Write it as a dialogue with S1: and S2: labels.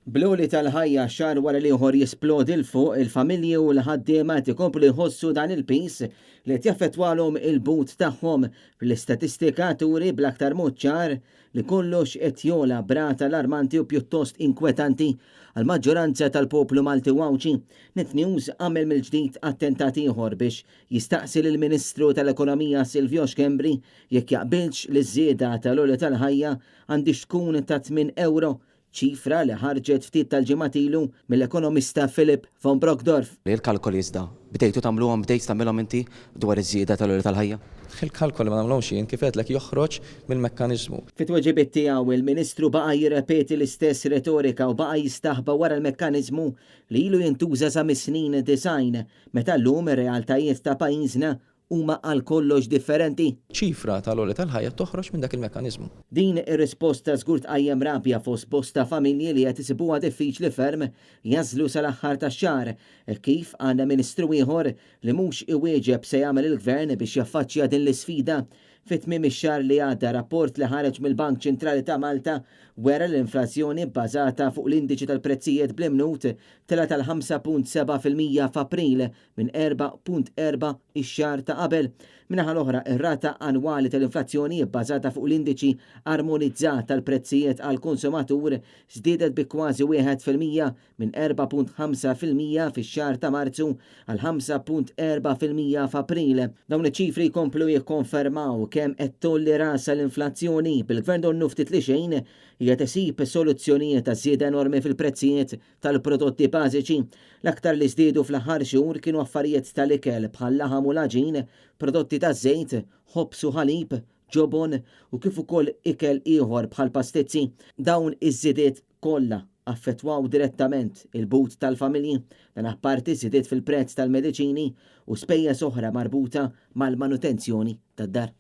S1: Bloli tal-ħajja xar wara li ieħor jisplodi l-fuq il-familji u l-ħaddiema tikomplu jħossu dan il-pis li jaffettwalhom il-but tagħhom fl-istatistika turi bl-aktar mod ċar li kollox qed jola brata alarmanti u pjuttost inkwetanti għal maġġoranza tal-poplu Malti Wawċi. Net News għamel mill-ġdid attentat ieħor biex jistaqsi lill-Ministru tal-Ekonomija Silvio Xkembri jekk jaqbilx li żieda tal-oli tal-ħajja għandix tkun ta' 8 euro, ċifra li ħarġet ftit tal-ġimgħat ilu mill-ekonomista Philip von Brockdorf.
S2: Il-kalkoli iżda, bdejtu tagħmluhom bdejt tagħmilhom inti dwar iż-żieda tal-oli tal-ħajja?
S3: Il-kalkoli ma nagħmlhomx jien kif qedlek joħroġ mill-mekkaniżmu.
S1: Fit-tweġibiet tiegħu il-Ministru baqa' jirrepeti l-istess retorika u baqa' jistaħba wara l-mekkaniżmu li ilu jintuża sa mis-snin design meta llum ir-realtajiet ta' pajjiżna huma għal kollox differenti.
S3: ċifra tal-oli tal-ħajja toħroġ minn dak il-mekkaniżmu.
S1: Din ir-risposta żgur tqajjem rabja fost bosta familji li qed isibuha diffiċli ferm jażlu sal-aħħar tax-xahar kif għandna Ministru ieħor li mhux iwieġeb se jagħmel il-Gvern biex jaffaċċja din l-isfida. Fit-tmiem ix-xahar li għadda rapport li ħareġ mill-Bank Ċentrali ta' Malta wera l-inflazzjoni bbażata fuq l-indiċi tal-prezzijiet bl-imnut tela tal-5.7% f'April minn 4.4 ix-xahar ta' qabel. Minnaħa l-oħra, ir-rata annwali tal-inflazzjoni bbażata fuq l-indiċi armonizzat tal-prezzijiet għal konsumatur żdiedet bi kważi 1% minn 4.5% fix-xahar ta' Marzu għal 5.4% f'April. Dawn iċ-ċifri jkomplu jikkonfermaw kemm qed tolli rasa l-inflazzjoni bil-Gvern donnu ftit li xejn hija tisib soluzzjonijiet ta' żieda enormi fil-prezzijiet tal-prodotti bażiċi. L-aktar li żdiedu fl-aħħar xhur kienu affarijiet tal-ikel bħal laħam u l-aġin, prodotti ta' żejt, ħobs u ħalib, ġobon u kif ukoll ikel ieħor bħal pastizzi. Dawn iż-żidiet kollha affettwaw direttament il-but tal-familji dan apparti żidiet fil-prezz tal-mediċini u spejjeż oħra marbuta mal-manutenzjoni tad-dar.